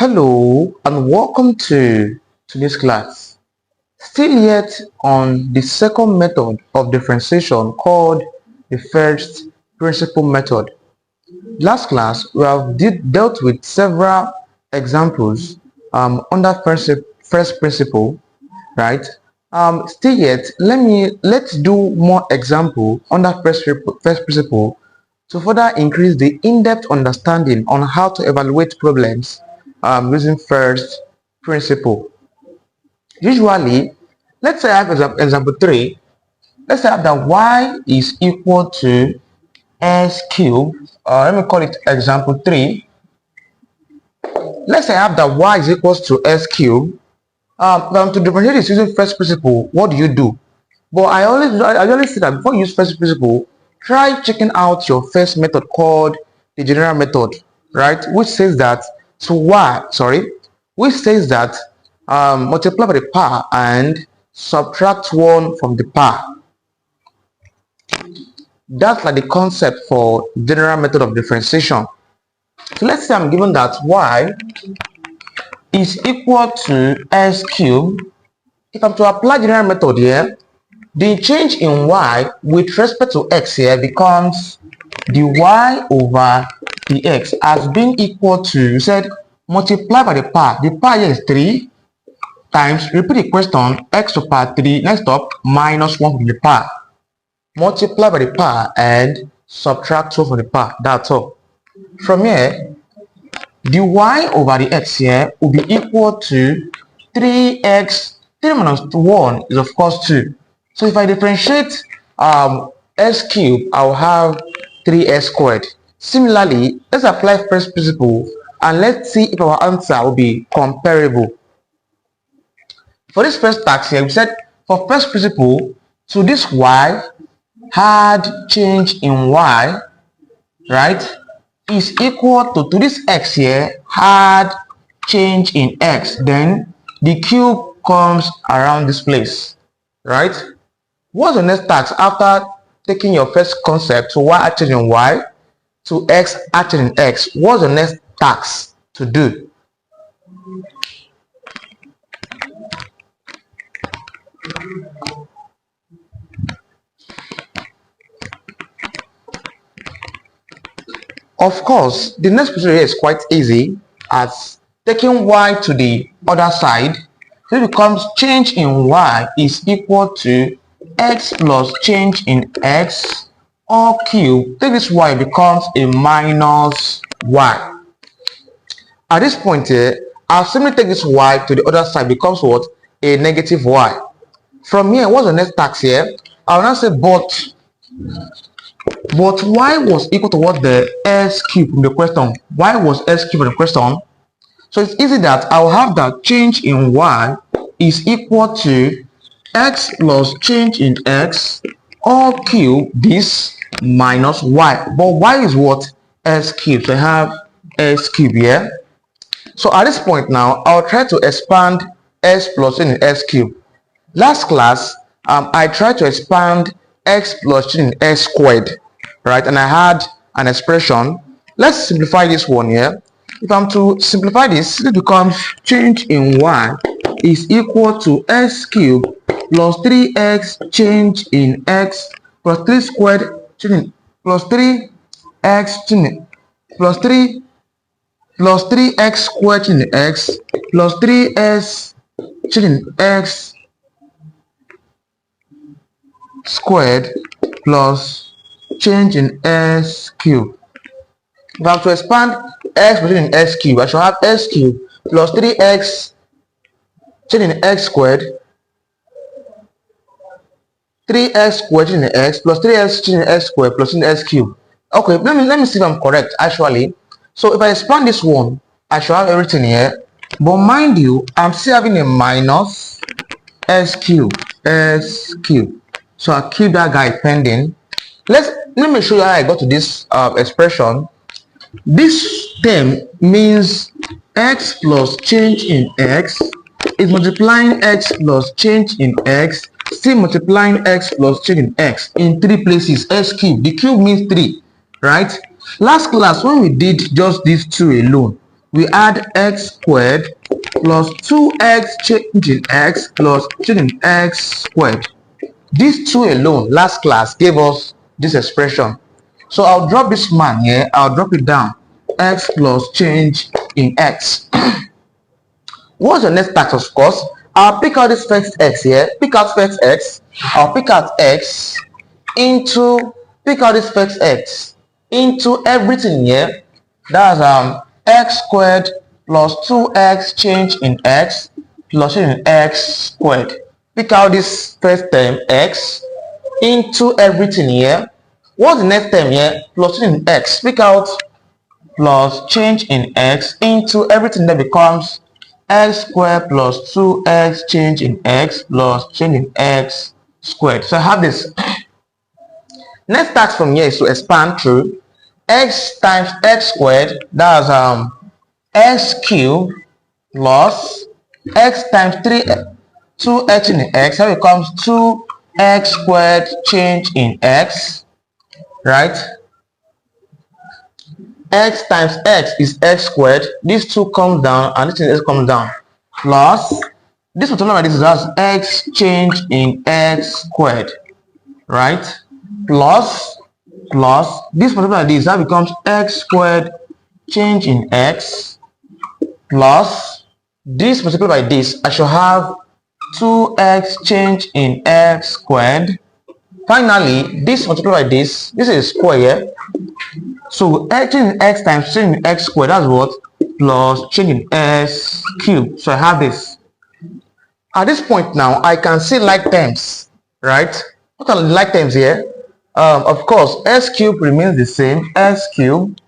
Hello and welcome to today's class. Still yet on the second method of differentiation called the first principle method. Last class we have dealt with several examples under first principle, right? Still yet, let's do more example under first principle to further increase the in-depth understanding on how to evaluate problems using first principle. Usually, let's say I have example 3. Let's say I have that y is equal to s cubed. Let me call it example 3. Let's say I have that y is equals to s cubed. Now to differentiate this using first principle, what do you do? But I always say that before you use first principle, try checking out your first method called the general method, right? Which says that which says that multiply by the power and subtract 1 from the power. That's like the concept for general method of differentiation. So let's say I'm given that y is equal to s cubed. If I'm to apply general method here, the change in y with respect to x here becomes the y over the x as being equal to, you said, multiply by the power. The power here is 3 times, repeat the question, x to the power 3, next up, minus 1 from the power. Multiply by the power and subtract 2 from the power. That's all. From here, the y over the x here will be equal to 3x. 3 minus 1 is of course 2. So if I differentiate s cubed, I'll have 3s squared. Similarly, let's apply first principle and let's see if our answer will be comparable. For this first task here, we said for first principle, so this y had change in y, right, is equal to this x here had change in x. Then the cube comes around this place, right? What's the next task after taking your first concept to y actually in y to x actually in x? What's the next task to do? Of course, the next procedure is quite easy, as taking y to the other side. So it becomes change in y is equal to x plus change in x all cubed. Take this y, becomes a minus y. At this point here, I'll simply take this y to the other side, becomes what? A negative y. From here, what's the next task here? I'll now say but y was equal to what? The s cubed from the question. Y was s cubed from the question. So it's easy that I'll have that change in y is equal to x plus change in x all cubed this minus y. But y is what? S cubed. So I have s cubed here. So at this point now, I'll try to expand s plus change in s cubed. Last class, I tried to expand x plus change in x squared, right? And I had an expression. Let's simplify this one here. If I'm to simplify this, it becomes change in y is equal to s cubed plus 3x change in x plus 3 squared change in, plus 3x change in, plus 3x squared change in x plus 3s change in x squared plus change in s cubed. If I have to expand x plus change in x cubed, I shall have s cubed plus 3x change in x squared, 3x squared change in x plus 3x change in x squared plus change in x cubed. Okay, let me see if I'm correct actually. So if I expand this one, I shall have everything here. But mind you, I'm still having a minus s cubed. So I'll keep that guy pending. Let me show you how I got to this expression. This term means x plus change in x is multiplying x plus change in x, still multiplying x plus change in x in 3 places. S cubed. The cube means 3, right? Last class when we did just these 2 alone, we add x squared plus 2x change in x plus change in x squared. These two alone last class gave us this expression. So I'll drop this man here, I'll drop it down. X plus change in x. What's your next task? Of course, I'll pick out this first x here, pick out first x, I'll pick out x into, pick out this first x into everything here. That's x squared plus 2x change in x plus change in x squared. Pick out this first term x into everything here. What's the next term here? Plus change in x. Pick out plus change in x into everything that becomes x squared plus 2x change in x plus change in x squared. So I have this. Next task from here is to expand through x times x squared. That's x cubed plus x times 2x in x. So it becomes 2x squared change in x, right? X times x is x squared. These two comes down and this thing comes down. Plus this multiplied by this is as x change in x squared, right? Plus this multiplied by this, that becomes x squared change in x plus this multiplied by this. I shall have 2x change in x squared. Finally, this multiplied by this is a square here. So change in x times change in x squared, that's what? Plus change in x cubed. So I have this. At this point now, I can see like terms, right? What are the like terms here? Of course, x cubed remains the same, x cubed.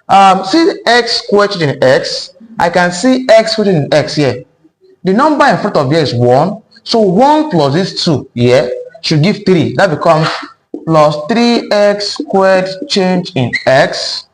See x squared change in x. I can see x squared in x here. The number in front of here is 1. So 1 plus this 2 here should give 3. That becomes plus 3x squared change in x.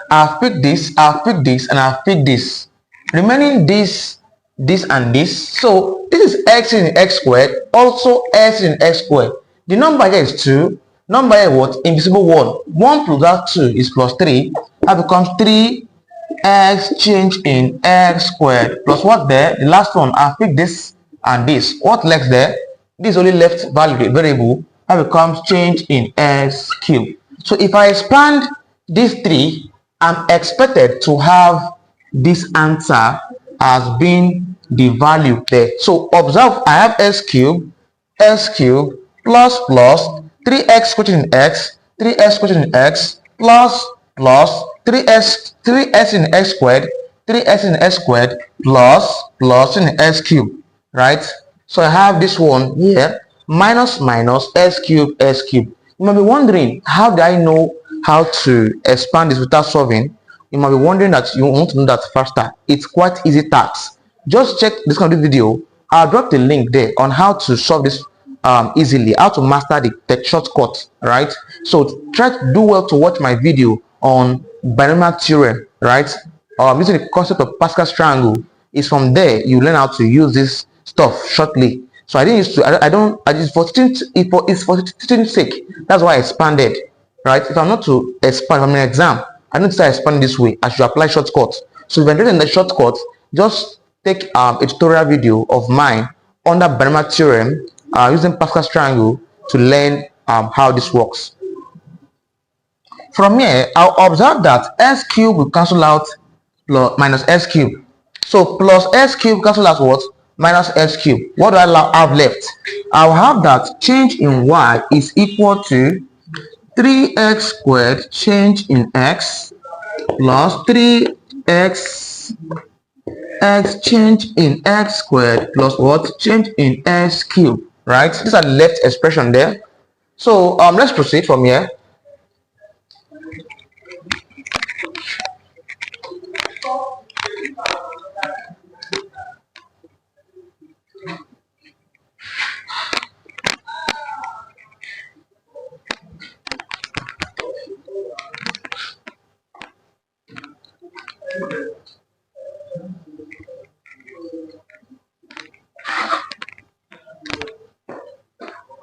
I've picked this, I've picked this, and I've picked this. Remaining this, this, and this. So this is x in x squared, also x in x squared. The number here is 2. Number here what? Invisible 1. 1 plus that 2 is plus 3. That becomes 3x change in x squared. Plus what there? The last one, I've picked this and this. What left there? This only left value variable. That becomes change in x cubed. So if I expand these three, I'm expected to have this answer as being the value there. So observe, I have x cubed plus 3x squared in x, 3x squared in x plus 3x in x squared, 3x in x squared plus in x cubed, right? So I have this one here, minus x cubed. You might be wondering, how do I know how to expand this without solving? You might be wondering that you want to know that faster. It's quite easy task. Just check this kind of video. I'll drop the link there on how to solve this easily, how to master the shortcut, right? So try to do well to watch my video on binomial theorem, right? Using the concept of Pascal's triangle. Is from there you learn how to use this stuff shortly. So I didn't used to, I just for teaching sake. That's why I expanded, right? If I'm not to expand, if I'm in an exam, I don't start expanding this way. I should apply shortcuts. So if I'm interested in the shortcut, just take a tutorial video of mine under binomial theorem using Pascal's triangle to learn how this works. From here, I'll observe that x cubed will cancel out minus x cubed. So plus x cubed cancel out what? Minus x cubed. What do I have left? I'll have that change in y is equal to 3x squared change in x plus 3x change in x squared plus what? Change in x cubed, right? These are the left expression there. So let's proceed from here.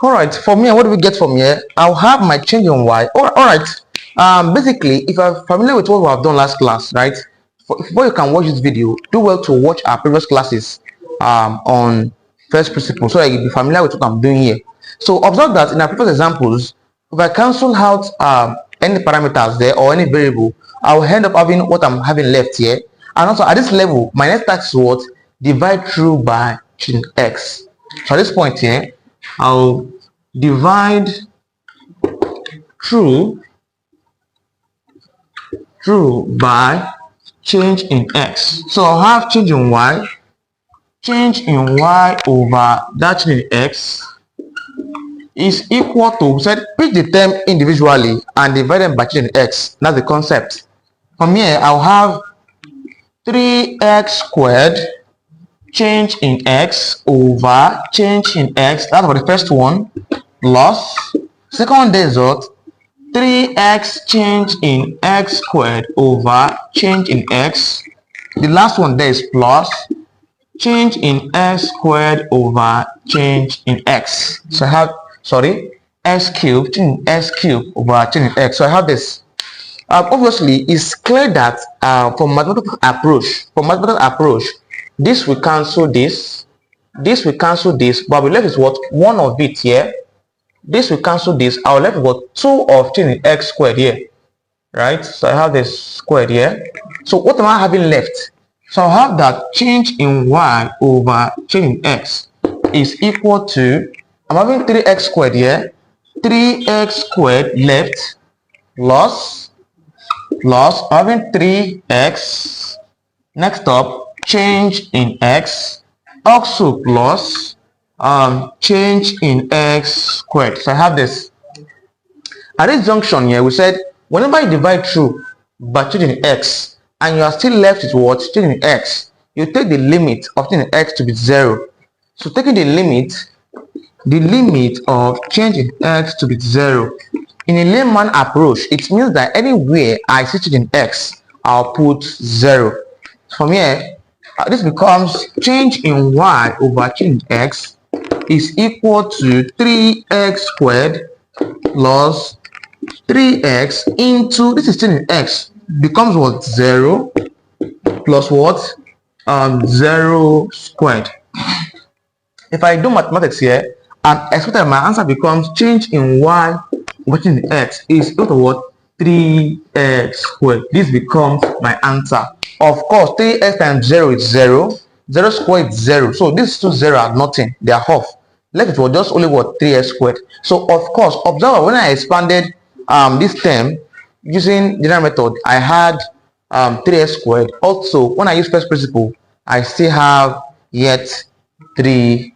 All right, from here, what do we get from here? I'll have my change in y. All right. Basically, if you're familiar with what we have done last class, right? before you can watch this video, do well to watch our previous classes on first principle, so that you'll be familiar with what I'm doing here. So observe that in our previous examples, if I cancel out any parameters there or any variable, I'll end up having what I'm having left here. And also at this level, my next task is what? Divide through by x. So at this point here, I'll divide through by change in x. So I'll have change in y over that change in x is equal to, said pick the term individually and divide them by change in x. That's the concept. From here, I'll have 3x squared change in x over change in x. That's for the first one, plus second one there is what? 3x change in x squared over change in x. The last one there is plus change in x squared over change in x. So I have, x cubed, change in x cubed over change in x. So I have this. Obviously, it's clear that from mathematical approach, this will cancel this will cancel this, but we left is what? One of it here. This will cancel this. I'll left what? 2 of change in x squared here, right? So I have this squared here. So what am I having left? So I'll have that change in y over change in x is equal to, I'm having 3x squared here, 3x squared left, plus having 3x, next up change in x, also plus change in x squared. So I have this. At this junction here, we said whenever you divide through by change in x and you are still left with what? Change in x, you take the limit of change in x to be 0. So taking the limit of change in x to be 0, in a layman approach, it means that anywhere I see change in x, I'll put 0. From here, this becomes change in y over change in x is equal to 3x squared plus 3x into, this is change in x, becomes what? 0 plus what? 0 squared. If I do mathematics here, and expect that my answer becomes change in y over change in x is equal to what? 3x squared. This becomes my answer. Of course, 3x times 0 is 0. 0 squared is 0. So these two 0 are nothing. They are half. Left it was just only what? 3x squared. So of course, observe when I expanded this term using general method, I had 3x squared. Also, when I use first principle, I still have yet 3x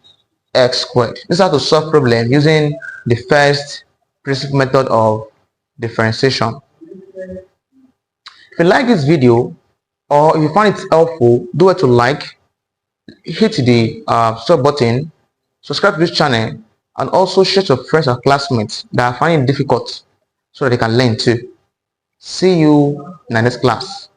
squared. This is how to solve problem using the first principle method of differentiation. If you like this video or if you find it helpful, do it to like, hit the sub button, subscribe to this channel, and also share to your friends and classmates that are finding it difficult so that they can learn too. See you in the next class.